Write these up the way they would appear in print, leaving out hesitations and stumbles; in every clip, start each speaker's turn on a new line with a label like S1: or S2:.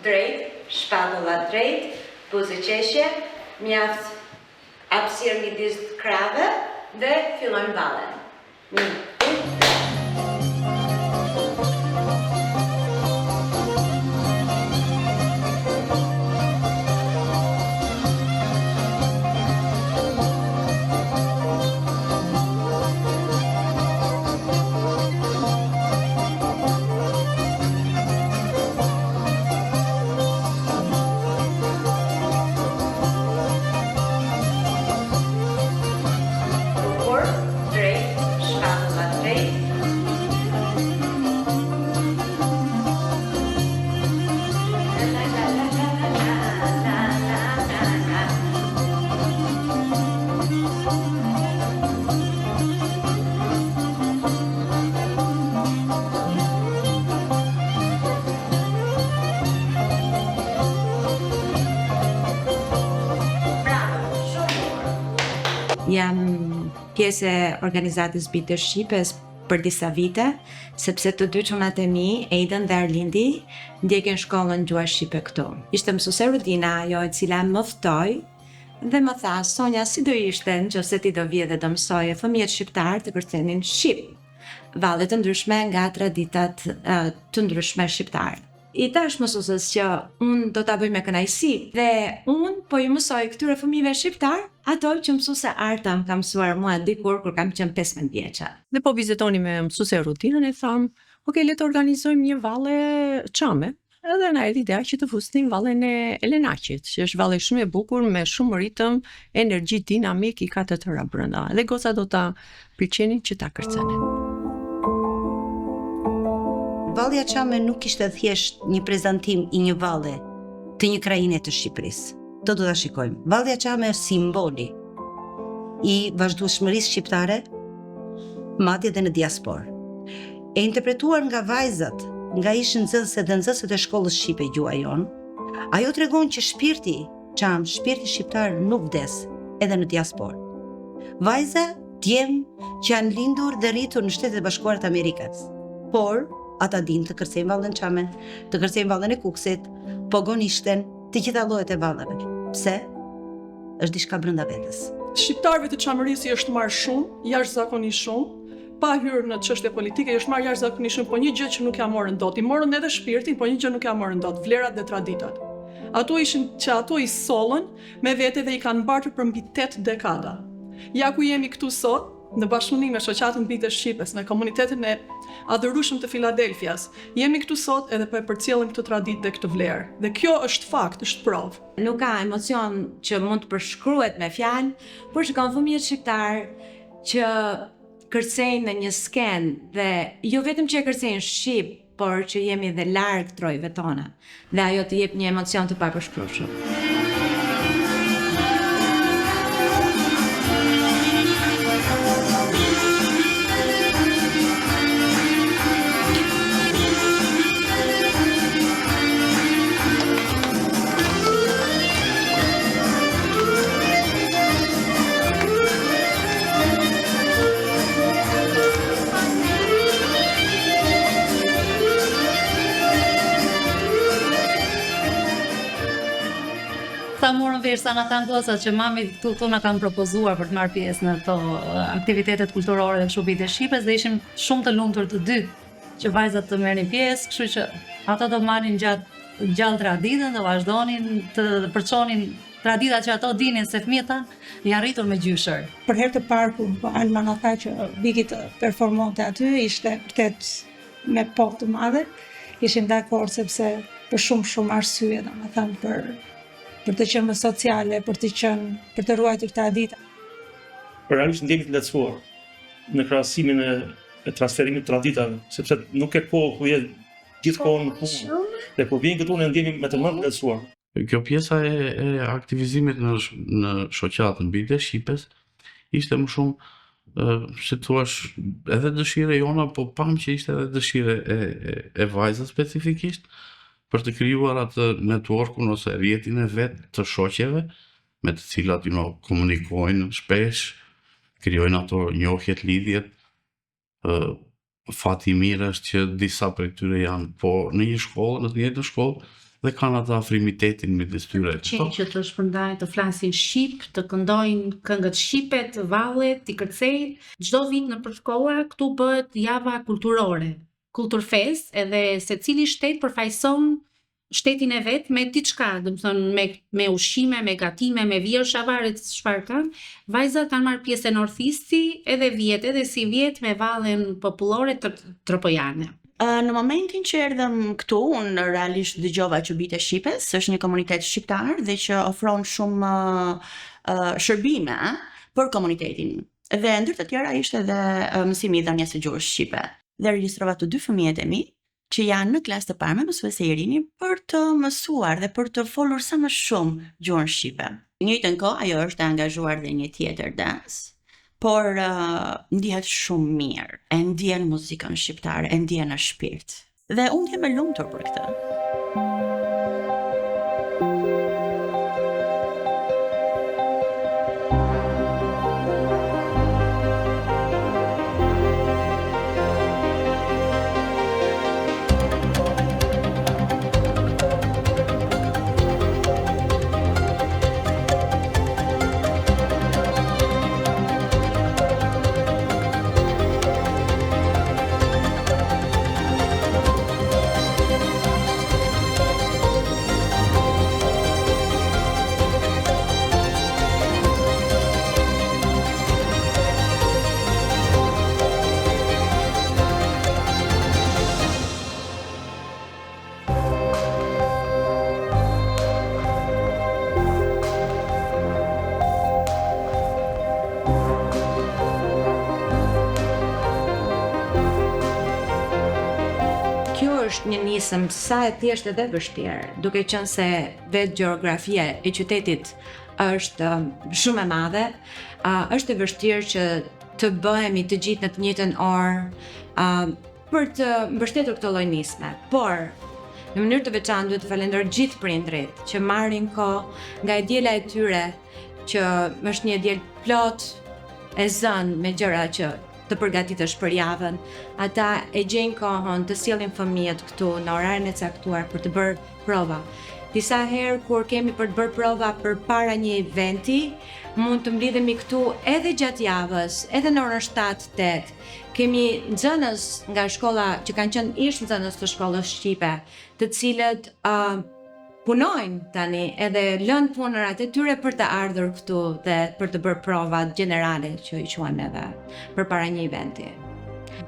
S1: drejt, shpatulla drejt, buzë qeshje, mjaft hapësirë midis krave dhe fillojmë ballen.
S2: Jam pjesë e organizatës Bite Shqipes për disa vite, sepse të dy çunat e mi, Aiden dhe Arlindi, ndjekin shkollën gjuhës shqipe këtu. Ishte mësuese Rudina ajo e cila më ftoi dhe më tha, Sonja, si do ishte nëse ti do vije dhe do mësoje fëmijët shqiptar të kërcenin shqip, valle të ndryshme nga traditat të ndryshme shqiptare. I thash mësuesës që unë do ta bëj me kënaqësi dhe unë po i mësoj këtyre fëmijëve shqiptar ato që mësuese Arta më ka mësuar mua dikur kur kam qenë 15 vjeçë.
S3: Dhe po vizitoni me mësuese Rutinën e tham, ok, le të organizojmë një valle çame. Edhe na erdhi ideja që të fusnim vallen e Elenaqit, që është valle shumë e bukur me shumë ritëm, energji dinamik, i ka të tëra brenda. Dhe goca do ta pëlqenin që ta kërcenin.
S4: Vallja Çame nuk ishte thjesht një prezantim i një valle të një krajine të Shqipërisë. Do ta shikojmë. Vallja Çame është simboli i vazhdueshmërisë shqiptare, madje edhe në diasporë. E interpretuar nga vajzat, nga ish nxënëse dhe nxënësit e shkollës shqipe gjuha jon, ajo tregon që shpirti çam, shpirti shqiptar nuk vdes edhe në diasporë. Vajza, djem që janë lindur dhe rritur në Shtetet e Bashkuara të Amerikës, por ata din të kërcejnë vallën Çame, të kërcejnë vallën e Kuksit, pogonishten, të gjitha llojet e vallave. Pse? Është diçka brenda vetes.
S5: Shqiptarëve të Çamërisë është marrë shumë, jashtëzakonisht shumë, pa hyrë në çështje politike, është marrë jashtëzakonisht shumë, po një gjë që nuk ja morën dot. I morën edhe shpirtin, po një gjë nuk ja morën dot, vlerat dhe traditat. Ato i sollën me vete dhe i kanë mbartur për mbi 8 dekada. Ja ku jemi këtu sot, në bashkëpunim me shoqatën Bite Shqipes, në komunitetin e adhurueshëm të Filadelfias, jemi këtu sot edhe po e përcjellim këtë traditë dhe këtë vlerë. Dhe kjo është fakt, është provë.
S2: Nuk ka emocion që mund të përshkruhet me fjalë, por shikon fëmijët shqiptar që kërcejnë në një skenë dhe jo vetëm që e kërcejnë shqip, por që jemi dhe larg trojve tona. Dhe ajo të jep një emocion të papërshkrueshëm.
S6: Sa morën vesh sa na kanë gocat që mami këtu na kanë propozuar për të marrë pjesë në këto aktivitetet kulturore dhe kështu Bite Shqipes dhe ishim shumë të lumtur të dy që vajzat të merrnin pjesë, kështu që ata do marrin gjallë traditën dhe vazhdonin të përçonin traditat që ato dinin se fëmijët janë arritur me gjyshër.
S7: Për herë të parë kur Alma na tha që Biki të performonte aty, ishte vërtet me pot të madhe. Ishim dakord sepse për shumë arsye, domethënë për të qenë më sociale, për të ruajtur tradita.
S8: Realisht ndjeki të lehtësuar në krahasimin e transferimit të traditave, sepse nuk ke kohë ku je gjithkohë në punë. Dhe kur vjen këtu ne ndjemi me të të lehtësuar.
S9: Kjo pjesa e aktivizimit në shoqatën Bite Shqipes ishte më shumë, si thua, edhe dëshire jona, po pam që ishte edhe dëshire e vajzës specifikisht, për të krijuar atë networkun ose rrjetin e vet të shoqeve me të cilat komunikojnë shpesh, krijojnë ato njohjet, lidhjet. Fati i mirë është që disa prej tyre janë po në një shkollë, në të njëjtën shkollë, dhe kanë atë afrimitetin midis tyre.
S6: Që të shpërndajnë, të flasin shqip, të këndojnë këngët shqipe, të vallet, të kërcejnë. Çdo vit nëpër shkolla këtu bëhet java kulturore, Kulturfest, edhe secili shtet përfaqëson shtetin e vet me diçka, domethënë me ushqime, me gatime, me vjersha, varet çfarë kanë. Vajzat kanë marrë pjesë në Orfisti, edhe vjet, edhe si vjet me vallen popullore tropojane.
S2: Në momentin që erdhëm këtu, unë realisht dëgjova që Bite Shqipes është një komunitet shqiptar dhe që ofron shumë shërbime për komunitetin. Dhe ndër të tjera ishte edhe mësimi i dhënies së gjuhës shqipe. Dhe regjistrova të 2 fëmijët e mi që janë në klasë të parë me mësuese Irini për të mësuar dhe për të folur sa më shumë gjuhën shqipe. Në njëjtën kohë ajo është angazhuar dhe një tjetër dans, por ndihet shumë mirë, e ndjen muzikën shqiptare, e ndjen në shpirt. Dhe unë jam e lumtur për këtë. Është një nisëm sa e thjeshtë edhe vështirë, duke qenë se vetë gjeografia e qytetit është shumë e madhe, është e vështirë që të bëhemi të gjithë në të njëjtën orë për të mbështetur këtë lloj nisme. Por në mënyrë të veçantë duhet të falenderoj gjithë prindrit që marrin kohë nga e diela e tyre, që është një diel plot e zënë me gjëra që të përgatitesh për javën, ata e gjejnë kohën të sjellin fëmijët këtu në orarin e caktuar për të bërë prova. Disa herë kur kemi për të bërë prova përpara një eventi, mund të mblidhemi këtu edhe gjatë javës, edhe në orën 7-8. Kemi nxënës nga shkolla që kanë qenë ish nxënës të shkollës shqipe, të cilët punojnë tani edhe lënë punërat e tyre për të ardhur këtu dhe për të bërë provat generale që i quajmë neve përpara një eventi.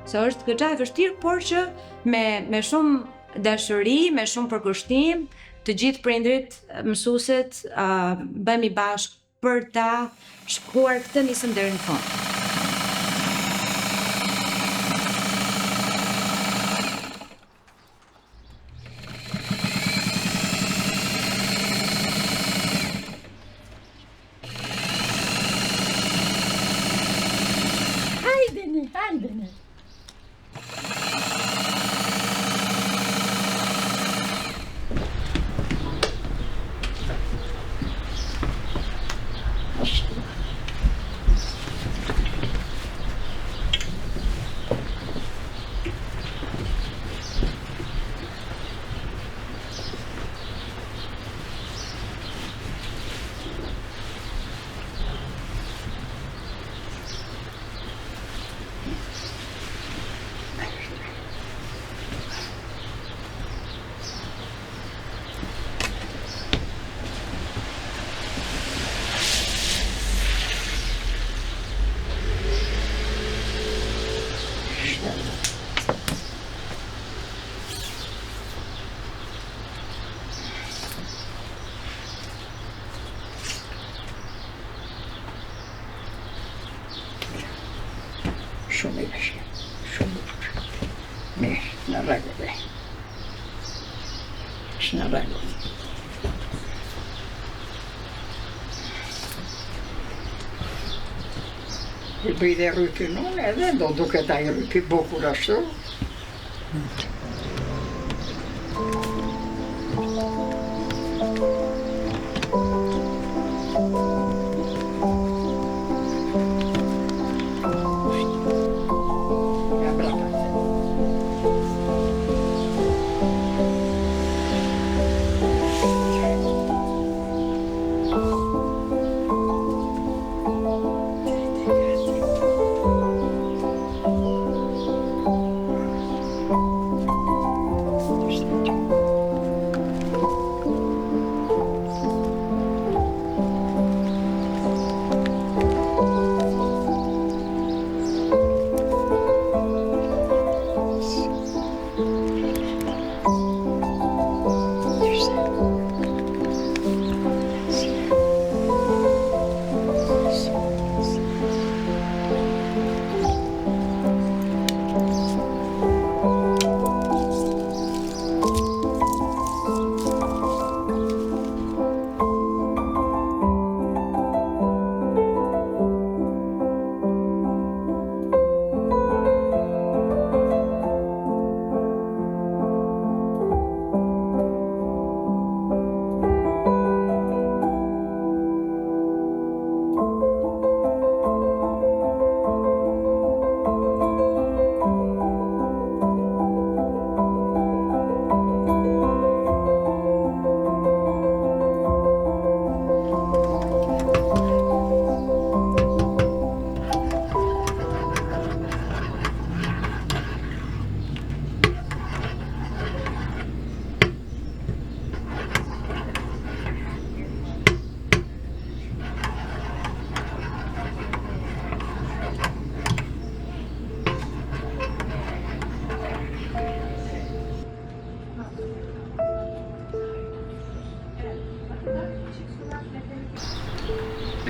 S2: Është goxha e vështirë, por që me shumë dashuri, me shumë përkushtim, të gjithë prindrit, mësuesit, bëhemi bashkë për ta shkuar këtë nisëm deri në fund.
S10: Hajdeni. Shumë i vështirë, shumë i vështirë. Mirë, në rregull. Është në rregull. I bëj dhe rrypin unë edhe do duket ai rrypi bukur ashtu.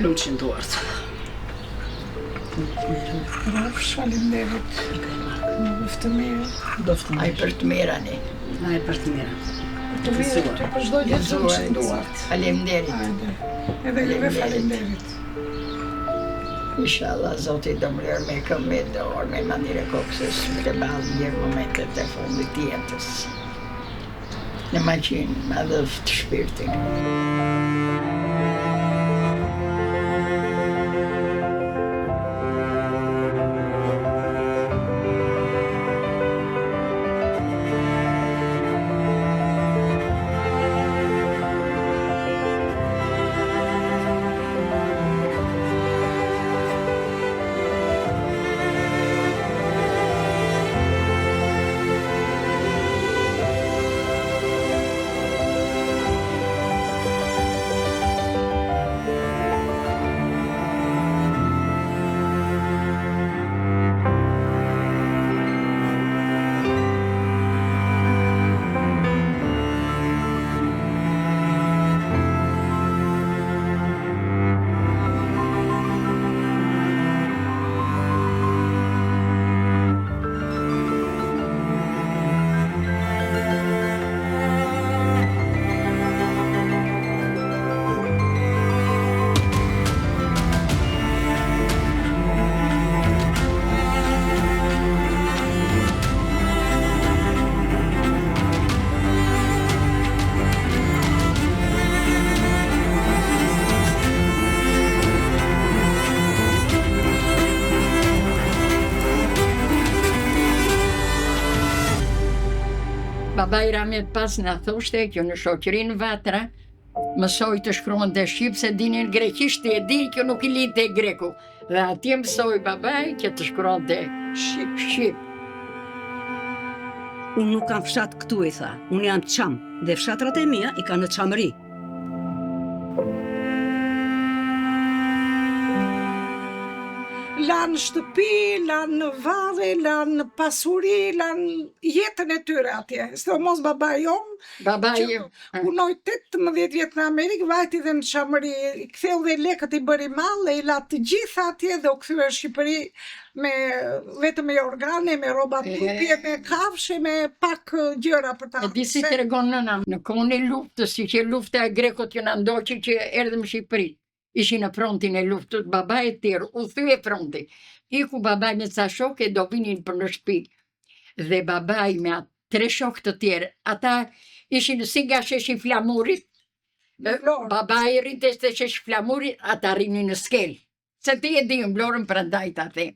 S10: Luqin duart.
S7: Rofsh, faleminderit. Doftë mirë.
S10: Ai për të mirani.
S4: Ai për të mirë.
S7: Të mirë, të për çdo gjë që duart.
S10: Faleminderit.
S7: Hajde. Edhe juve faleminderit.
S10: Inshallah, Zoti do më lërë me këmbë dorë, me manire kokësës, me të balë një momentet e fundit jetës. Në maqinë, me dhe të shpirtin. Babai Ramet pas na thoshte që në shoqërinë Vatra mësoj të shkruante shqip se dinin greqisht e di që nuk I linte greku. Dhe atje mësoj babai që të shkruante shqip.
S4: Unë nuk kam fshat këtu, I tha. Unë jam çam dhe fshatrat e mia I kanë në çamëri.
S7: Lanë shtëpi, lanë valle, lanë pasuri, lanë jetën e tyre atje. Sidomos babai jon,
S10: Babai
S7: që punoi 18 vjet në Amerikë, vajti dhe në çamëri, I ktheu dhe lekët I bëri mall, I la të gjitha atje dhe u kthye në Shqipëri me vetëm me organe, me rroba trupie, me kafshë, me pak gjëra për ta.
S10: E di si tregon nëna, në kohën e luftës, si që lufta e grekut që na ndoqi që erdhëm në Shqipëri. Ishin në frontin e luftës, babai e tjerë, u thye fronti. Iku babai me ca shokë do vinin për në shtëpi. Dhe babai me 3 shokë të tjerë, ata ishin si nga sheshi flamurit. Babai rrinte te sheshi flamurit, ata rrinin në skel. Se ti e di mblorën prandaj ta the.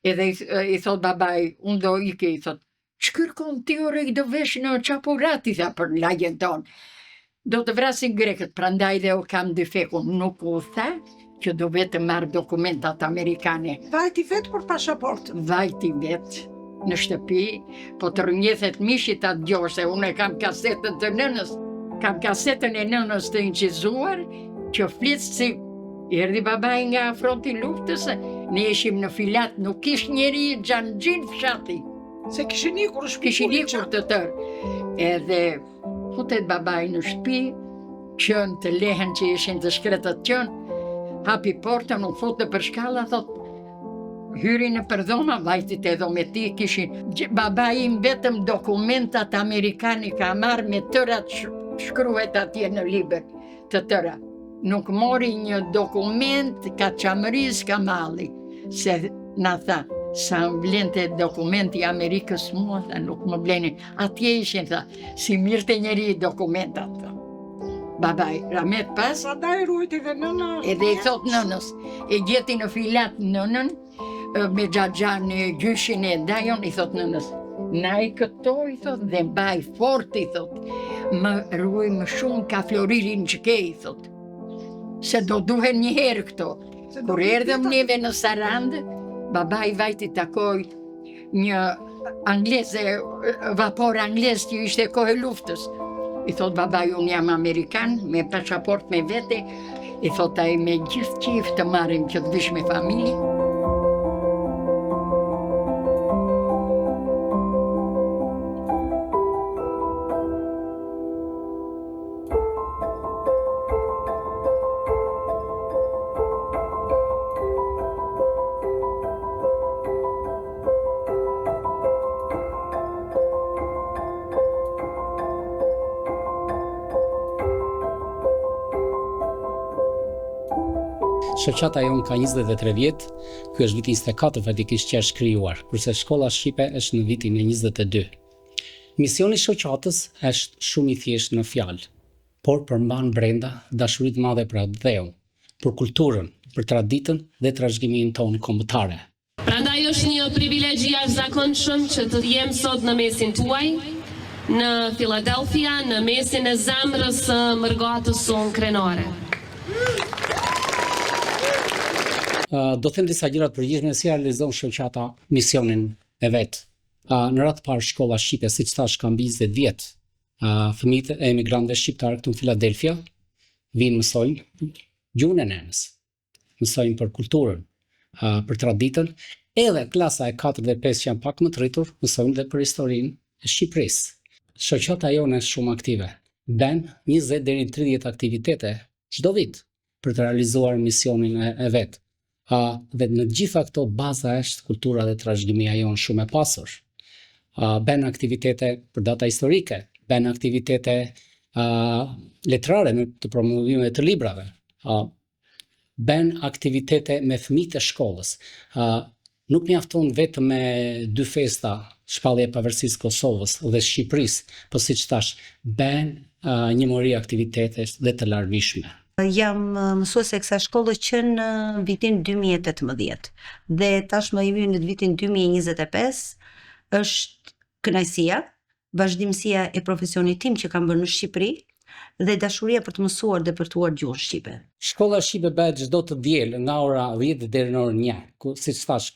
S10: Edhe I thot babai, unë do ike, I thot, shkërkon ti ore I do vesh në çapurat, I tha për lagjen tonë. Do të vrasin grekët, prandaj dhe u kam dyfekun, nuk u tha që do vetë marrë dokumentat amerikane.
S7: Vajti vetë për pasaport.
S10: Vajti vetë në shtëpi, po të rënjethet mishit atë gjohë, se unë e kam kasetën të nënës. Kam kasetën e nënës të incizuar, që flisë si erdhi babai nga fronti luftës, ne ishim në filat, nuk ish njeri gjanë gjinë fshati.
S7: Se kishin ikur
S10: Kishin ikur të tërë. Edhe futet babai në shtëpi, qënë të lehen që ishin të shkretët qënë, hapi portën, u fute për shkalla, thot, hyri në përdhoma, vajtit edhe me ti kishin, babai im vetëm dokumentat amerikani ka marrë me tërat shkruhet atje në liber, të tëra. Nuk mori një dokument ka çamëris ka malli, se na tha, sa më blente dokumenti Amerikës mua, tha, nuk më blenin. Atje ishin, tha, si mirë të njeri dokumentat. Babai, Ramet pas.
S7: Babai rujti dhe nëna.
S10: Edhe I thot nënës, e gjeti në filat nënën, me xhaxhan e gjyshin e dajon, I thot nënës, na I këto, I thot, dhe mbaj fort, I thot, më ruaj më shumë ka floririn që ke, I thot, se do duhen një herë këto. Kur erdhëm neve në Sarandë, babai vajti takoj një angleze, vapor anglez që ishte kohë luftës. I thot babai, unë jam Amerikan, me pasaport me vete, I thot ai me gjithë qif të marrim që të vish me familje.
S11: Shoqata jonë ka 23 vjet, ky është viti 24 fatikisht që është krijuar, kurse shkolla shqipe është në vitin e 22. Misioni i shoqatës është shumë i thjeshtë në fjalë, por përmban brenda dashuri të madhe për atë dheun, për kulturën, për traditën dhe trashëgiminë tonë kombëtare.
S12: Prandaj është një privilegj i jashtëzakonshëm që të jem sot në mesin tuaj, në Philadelphia, në mesin e zemrës së mërgatës sonë krenore.
S11: Do them disa gjëra të përgjithshme si realizon shoqata misionin e vet. Në radhë parë shkolla shqipe, siç thash, ka mbi 20 vjet. Fëmijët e emigrantëve shqiptarë këtu në Philadelphia vinë mësojnë gjuhën e nënës, mësojnë për kulturën, për traditën, edhe klasa e 4 dhe 5 që janë pak më të rritur, mësojnë dhe për historinë e Shqipërisë. Shoqata jonë është shumë aktive. Bën 20 deri në 30 aktivitete çdo vit për të realizuar misionin e vet. Dhe në gjitha këto baza është kultura dhe trashëgimia jonë shumë e pasur. Bën aktivitete për data historike, bën aktivitete letrare në të promovimin të librave, bën aktivitete me fëmijët e shkollës. Nuk mjafton vetëm me 2 festa, shpallja e pavarësisë Kosovës dhe Shqipërisë, por siç thash, bën një mori aktivitete dhe të larmishme.
S4: Jam mësuese e kësaj shkolle që në vitin 2018 dhe tashmë jemi në vitin 2025, është kënaqësia, vazhdimësia e profesionit tim që kam bërë në Shqipëri dhe dashuria për të mësuar dhe për të uar gjuhën shqipe.
S11: Shkolla shqipe bëhet çdo të diel nga ora 10 deri në orën 1, ku siç thash,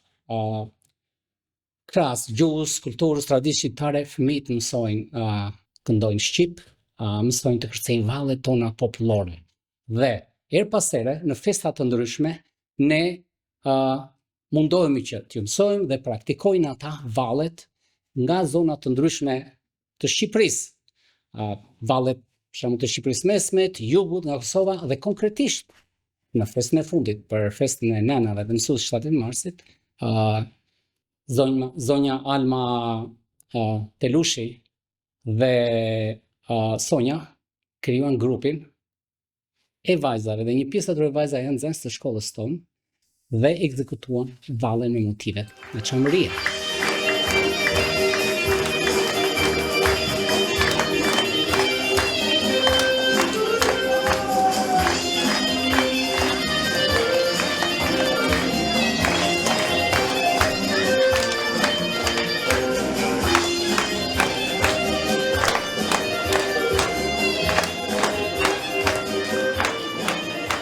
S11: krahas gjuhës, kulturës, traditës shqiptare, fëmijët mësojnë këndojnë shqip, mësojnë të kërcejnë vallet tona popullore. Dhe her pas here në festa të ndryshme ne mundohemi që t'ju mësojmë dhe praktikojnë ata vallet nga zona të ndryshme të Shqipërisë. Vallet për shembull të Shqipërisë mesme, të jugut, nga Kosova dhe konkretisht në festën e fundit për festën e nënave dhe mësues 7 marsit, zonja Alma Telushi dhe Sonja krijuan grupin e vajzave dhe një pjesë atyre vajzave janë nxënës të shkollës tonë dhe ekzekutuan vallen me motive në çamërie.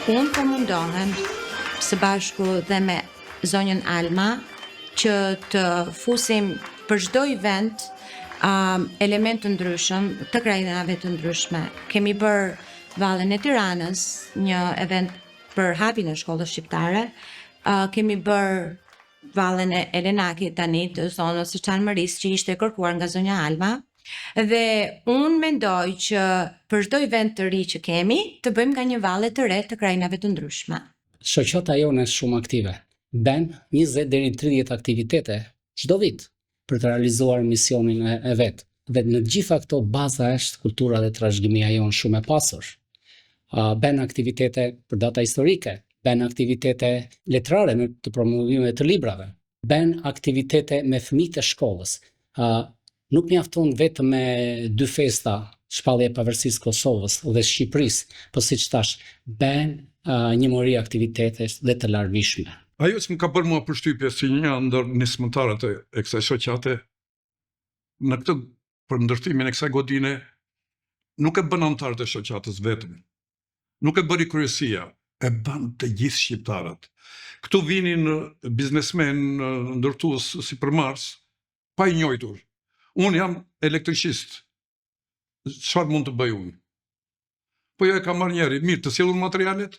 S2: Unë po mundohem së bashku dhe me zonjën Alma që të fusim për çdo event element të ndryshëm të krajinave të ndryshme. Kemi bërë Vallen e Tiranës, një event për hapjen e shkollës shqiptare. Kemi bërë Vallen e Elenakit tani të zonës së Çanmërisë që ishte kërkuar nga zonja Alma. Dhe unë mendoj që për çdo event të ri që kemi, të bëjmë nga një valle të re të krajinave të ndryshme.
S11: Shoqata jonë është shumë aktive. Bën 20 deri në 30 aktivitete çdo vit për të realizuar misionin e vet. Dhe në gjitha këto baza është kultura dhe trashëgimia jonë shumë e pasur. Bën aktivitete për data historike, bën aktivitete letrare në të promovimin të librave, bën aktivitete me fëmijët e shkollës. Nuk mjafton vetëm me 2 festa, shpallja e pavarësisë Kosovës dhe Shqipërisë, por siç thash, bën një mori aktivitete dhe të larmishme.
S13: Ajo që më ka bërë mua përshtypje si një ndër nismëtarët e kësaj shoqate, në këtë për ndërtimin e kësaj godine, nuk e bën anëtarët e shoqatës vetëm. Nuk e bëri kryesia, e bën të gjithë shqiptarët. Këtu vinin biznesmen ndërtues sipërmarrës, pa i njohur. Unë jam elektricist. Çfarë mund të bëj unë? Po jo e ka marrë njeri, mirë, të sjellur materialet?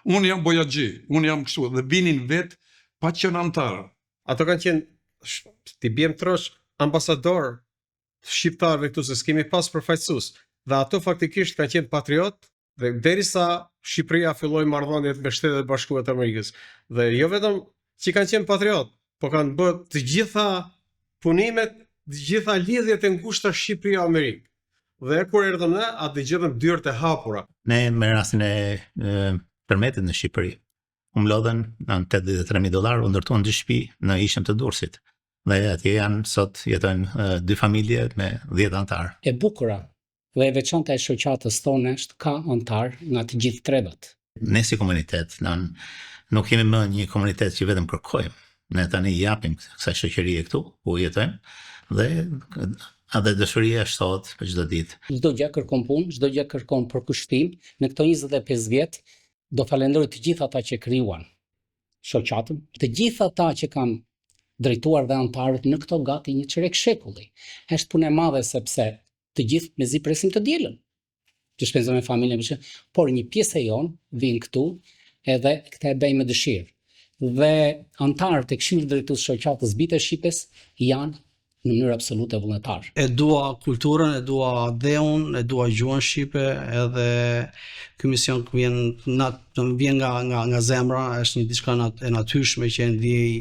S13: Unë jam bojaxhi, unë jam kështu, dhe vinin vetë pa qenë anëtarë.
S14: Ato kanë qenë, ti bjem trosh, ambasador shqiptarëve këtu, se s'kemi pas përfaqësues. Dhe ato faktikisht kanë qenë patriot, dhe derisa Shqipëria filloi marrëdhëniet me Shtetet e Bashkuara të Amerikës. Dhe jo vetëm që kanë qenë patriot, po kanë bërë të gjitha punimet, të gjitha lidhjet e ngushta Shqipëria-Amerikë. Dhe kur erdhëm ne, atë gjetëm dyert e hapura.
S15: Ne me rastin e tërmetit në Shqipëri, mlodhen në $83.000, u ndërtuan 2 shtëpi në Ishëm të Durrësit. Dhe atje jetojnë 2 familje me 10 antar.
S11: E bukura dhe e veçanta e shoqatës tonë është ka antar nga të gjithë trevat.
S15: Ne si komunitet, nuk kemi më një komunitet që vetëm kërkojmë. Ne tani japim kësaj shoqërie këtu, ku jetojmë, dhe edhe dëshiria shtohet për çdo ditë.
S11: Çdo gjë kërkon punë, çdo gjë kërkon përkushtim. Në këto 25 vjet do falenderoj të gjithë ata që krijuan shoqatën, të gjithë ata që kanë drejtuar dhe antarët në këto gati një çerek shekulli. Është punë e madhe sepse të gjithë mezi presim të dielën. Të shpenzojmë me familjen, por një pjesë e jon vin këtu edhe këtë e bëjmë me dëshirë. Dhe antarët e Këshillit Drejtues shoqatës Bite Shqipes janë në mënyrë absolute vullnetar.
S16: E dua kulturën, e dua dheun, e dua gjuhën shqipe, edhe ky mision vjen nga zemra, është një diçka e natyrshme që e ndjej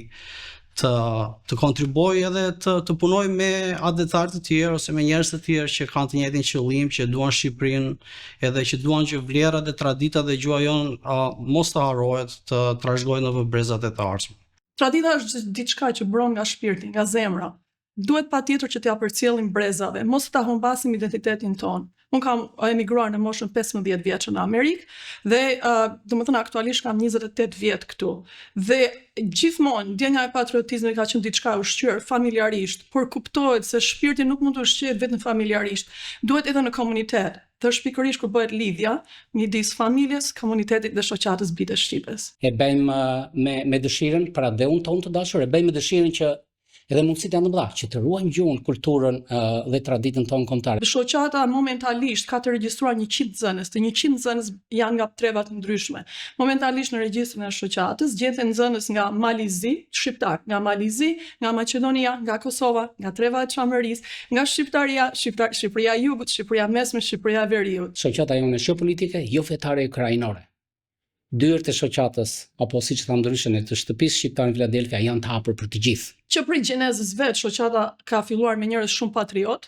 S16: të kontribuoj edhe të punoj me adhetarë të tjerë ose me njerëz të tjerë që kanë të njëjtin qëllim, që duan Shqipërinë, edhe që duan që vlerat dhe traditat dhe gjuha jonë mos të harrohet, të trashëgohen në brezat e të ardhshme.
S5: Tradita është diçka që bron nga shpirti, nga zemra. Duhet patjetër që t'ja përcjellim brezave, mos ta humbasim identitetin ton. Unë kam emigruar në moshën 15 vjeç në Amerikë dhe domethënë aktualisht kam 28 vjet këtu. Dhe gjithmonë ndjenja e patriotizmit ka qenë diçka e ushqyer familjarisht, por kuptohet se shpirti nuk mund të ushqehet vetëm familjarisht, duhet edhe në komunitet. Dhe është pikërisht kur bëhet lidhja midis familjes, komunitetit dhe shoqatës Bite Shqipes.
S11: E bëjmë me dëshirën për adheun tonë të dashur, e bëjmë me dëshirën që edhe mundësitë janë të mëdha që të ruajmë gjuhën, kulturën dhe traditën tonë kombëtare.
S5: Shoqata momentalisht ka të regjistruar 100 nxënës, të 100 nxënës janë nga trevat ndryshme. Momentalisht në regjistrin e shoqatës gjeten nxënës nga Malizi, shqiptar, nga Malizi, nga Maqedonia, nga Kosova, nga treva e Çamërisë, nga Shqiptaria, Shqipëria e Jugut, Shqipëria e Mesme, Shqipëria e Veriut.
S11: Shoqata jonë është jo politike, jo fetare, jo krajinore. Dyert e shoqatës, apo siç tham ndryshën e të shtëpisë shqiptare në Filadelfia janë të hapur për të gjithë.
S5: Që prej gjenezës vet shoqata ka filluar me njerëz shumë patriot.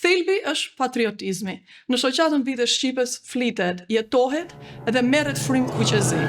S5: Thelbi është patriotizmi. Në shoqatën Bite Shqipes flitet, jetohet dhe merret frymë kuqezi.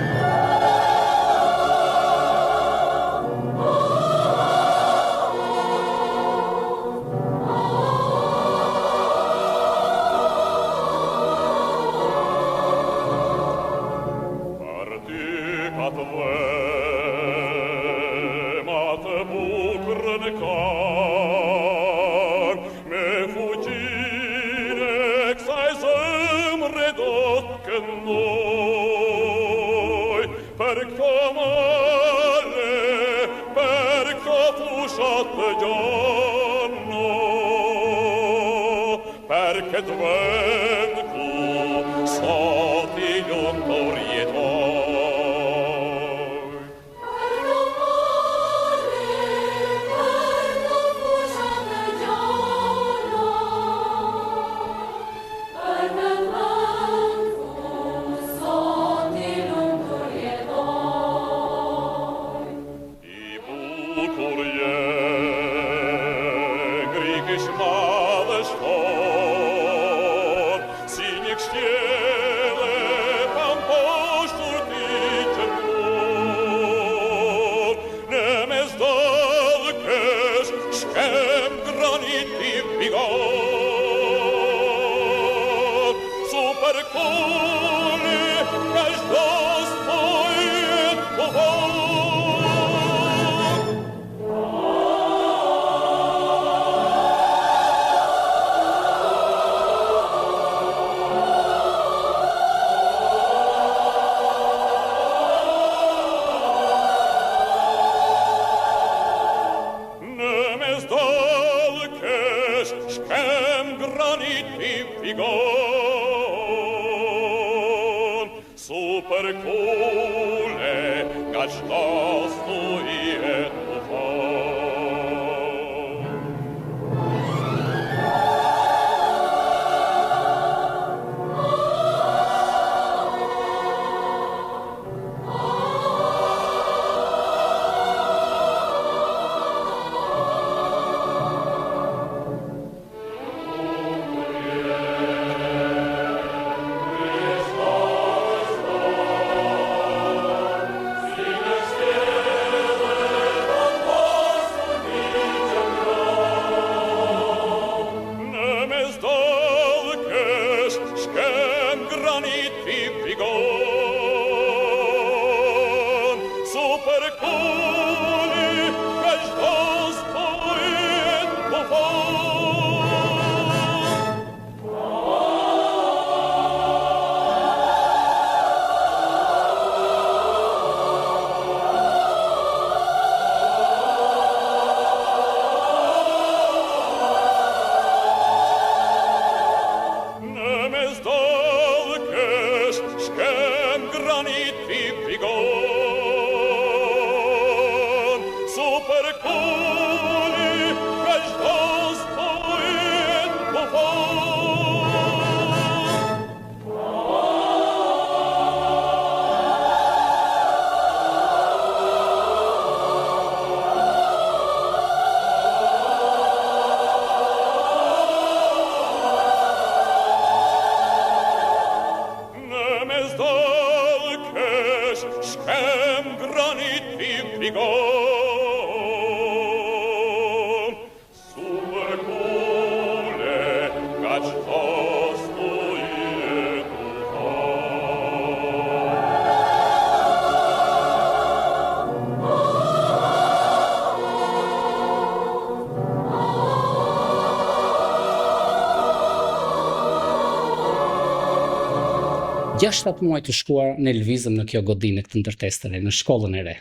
S11: Gjashtat muaj të shkuar ne lëvizëm në kjo godinë këtë ndërtesë të re, në shkollën e re.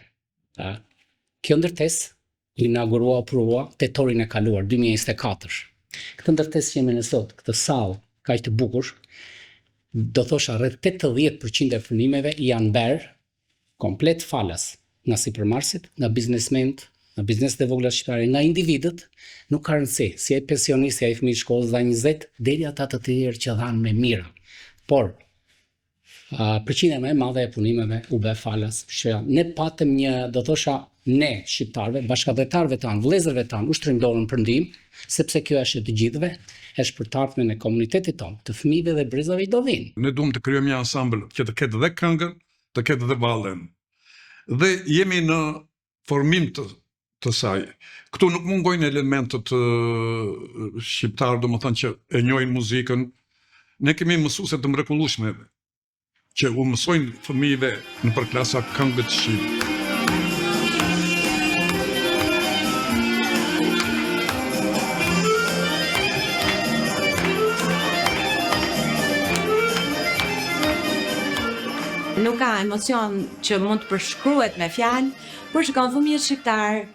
S11: Kjo ndërtesë u inaugurua aprova tetorin e kaluar 2024. Këtë ndërtesë që jemi në sot, këtë sallë kaq të bukur, do thosha rreth 80% e fëmijëve janë berë komplet falas nga sipërmarrësit, nga biznesmenët, nga bizneset e vogla shqiptare, nga individët, nuk ka rëndësi, si ai pensionist, si ai fëmijë shkollës dha 20 deri ata të tjerë që dhanë me mira. Por përqindja më e madhe e punimeve u bë falas, që ne patëm një, do thosha, ne shqiptarëve, bashkëdhetarëve tanë, vëllezërve tanë, ushtrim dorën për ndihmë, sepse kjo është e të gjithëve, është për të ardhmen e komunitetit tonë, të fëmijëve dhe brezave i do vinë.
S13: Ne duam të krijojmë një ansambël që të ketë dhe këngën, të ketë dhe vallen. Dhe jemi në formim të saj. Këtu nuk mungojnë elementet shqiptarë, domethënë që e njohin muzikën. Ne kemi mësuese të mrekullueshme që u mësojnë fëmijëve në përklasa këngët shqipe.
S2: Nuk ka emocion që mund të përshkruhet me fjalë, por shikon fëmijët shqiptar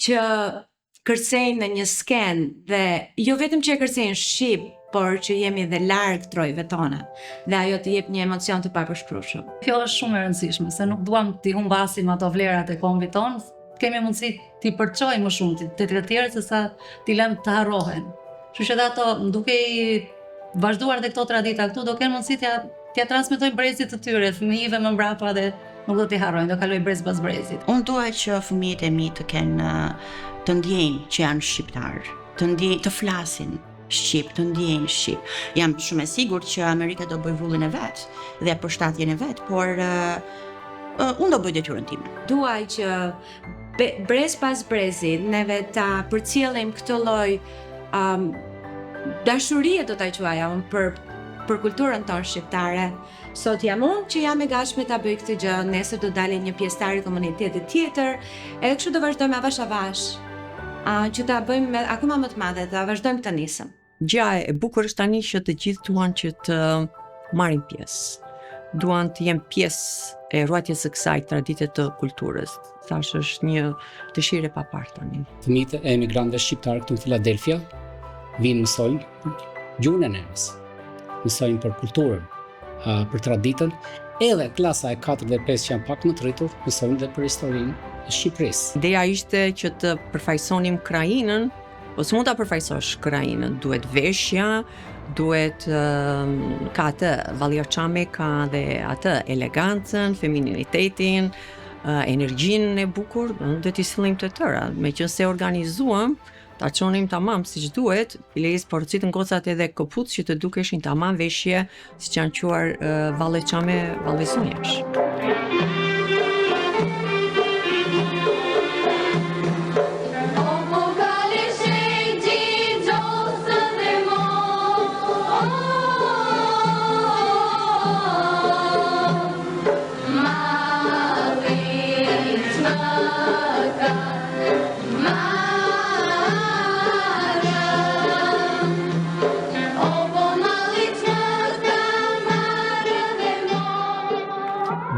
S2: që kërcejnë në një skenë dhe jo vetëm që kërcejnë shqip, por që jemi dhe larg trojve tona dhe ajo të jep një emocion të papërshkrueshëm.
S6: Kjo është shumë e rëndësishme, se nuk duam t'i humbasim ato vlerat e kombit tonë, kemi mundësi t'i përçojmë më shumë të të tjerë se sa t'i lëmë të harrohen. Kështu që ato, duke i vazhduar dhe këto tradita këtu, do kenë mundësi t'ja transmetojnë brezit të tyre, fëmijëve më mbrapa dhe nuk do t'i harrojnë, do kaloj brez pas brezit.
S17: Unë dua që fëmijët e mi të kenë, të ndjejnë që janë shqiptarë, të ndjejnë, të flasin shqip, të ndjejnë shqip. Jam shumë e sigurt që Amerika do bëj vullin e vet dhe përshtatjen e vet, por unë do bëj detyrën time.
S2: Duaj që brez pas brezit neve ta përcjellim këtë lloj dashurie, do ta quaja unë, për kulturën tonë shqiptare. Sot jam unë që jam e gatshme ta bëj këtë gjë, nesër do dalin një pjesëtar i komunitetit tjetër, edhe kështu do vazhdojmë avash avash. Që ta bëjmë akoma më të madhe, ta vazhdojmë të nisëm.
S3: Gjë e bukur është tani që të gjithë duan që të marrin pjesë. Duan të jenë pjesë e ruajtjes së kësaj tradite të kulturës. Thash është një dëshirë e paparë tani.
S11: Fëmijët e emigrantëve shqiptarë këtu në Philadelphia vinë mësojnë gjuhën e nenës, mësojnë për kulturën, për traditën, edhe klasa e 4 dhe 5 që janë pak më të rritur, mësojnë dhe për historinë e Shqipërisë.
S3: Ideja ishte që të përfaqësonim krajinën, ose mund ta përfaqësosh krajinën, duhet veshja, duhet ka atë valljaçame, ka dhe atë elegancën, femininitetin, energjinë e bukur, do t'i sillim të tëra. Meqense organizuam, ta çonim tamam siç duhet, bileris porcitën gocat edhe këpucë që të dukeshin tamam veshje, siç janë quar valljaçame, vallësunjesh.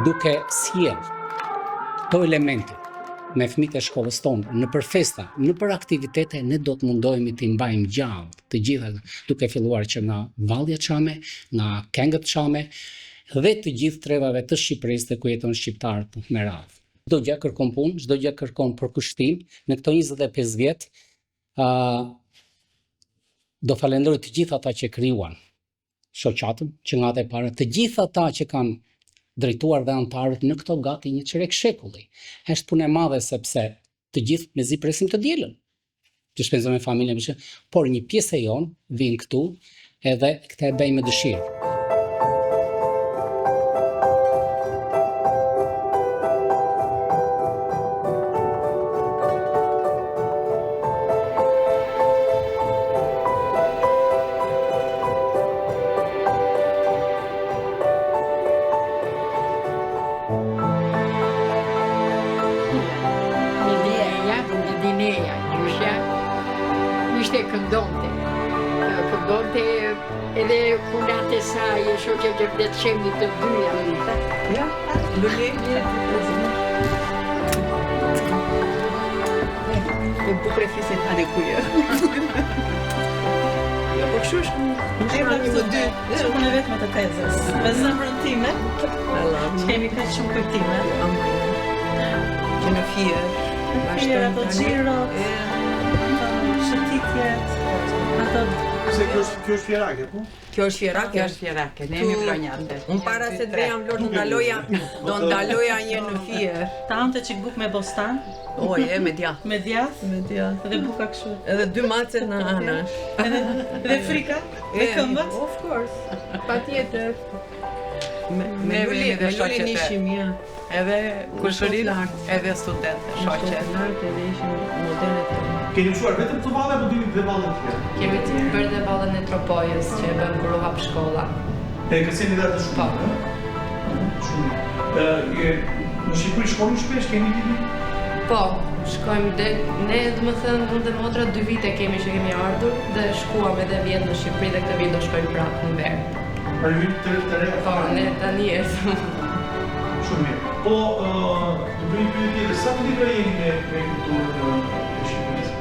S11: Duke sjell këto elemente me fëmijët e shkollës tonë, në për festa, në për aktivitete, ne do të mundohemi të mbajmë gjallë të gjitha, duke filluar që nga valljaçame, nga këngët çame dhe të gjithë trevave të Shqipërisë të ku jeton shqiptarët me radhë. Çdo gjë kërkon punë, çdo gjë kërkon përkushtim. Në këto 25 vjet do falenderoj të gjithë ata që krijuan shoqatën, që nga e para, të gjithë ata që kanë drejtuar dhe antarët në këto gati një çerek shekulli. Është punë e madhe sepse të gjithë mezi presim të dielën. Të shpenzojmë me familjen, por një pjesë e jon vin këtu edhe këtë e bëjmë me dëshirë.
S10: bënte edhe punat e saj, shoqja që vlet shemni të dyja.
S3: Ja, e bukur e fisit hadi kujë.
S5: Jo, po kështu është.
S7: Eva këto dy, që unë vetë me të tezës. Me zemrën time, që kemi kaq shumë kujtime.
S3: Që në fije,
S7: Fije, ato xhirot, shëtitjet, ato...
S14: Se kjo është fjerake, po?
S3: Kjo është fjerake?
S6: Kjo është fjerake, ne jemi vlonjante.
S3: Unë para se të veja vlorë do ndaloja një në fije.
S7: Ta ante që buk me bostan.
S3: Oj, me djath.
S7: Me djath? Me djath. Edhe buka kështu.
S3: Edhe 2 mace në anash.
S7: Edhe frika? Me këmbët?
S3: Of course.
S6: Pa tjetër.
S3: Me Lulin ishim, ja. Edhe kushërin, edhe student, shoqe.
S6: Edhe ishim modelet.
S14: Keni mësuar vetëm të valle apo dini dhe vallën tjetër?
S6: Kemi të bërë dhe vallën e Tropojës që e bëm kur u hap shkolla.
S14: E kërceni dhe atë shumë? Shumë. Në Shqipëri shkoni shpesh, keni lini?
S6: Po, shkojmë dhe ne domethënë unë dhe motra 2 vite kemi që kemi ardhur dhe shkuam edhe vjet në Shqipëri dhe këtë vit do shkojmë prapë në verë.
S14: Për vit të re?
S6: Po, ne tani jetë.
S14: Shumë mirë. Po, të bëjmë pyetje tjetër, sa të libra jeni me kulturën e Shqipërisë?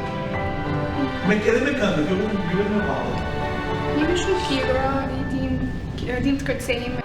S14: Edhe me këndë, kjo nuk bëhet me vallë.
S18: Jemi shumë libra, dim të kërcejmë.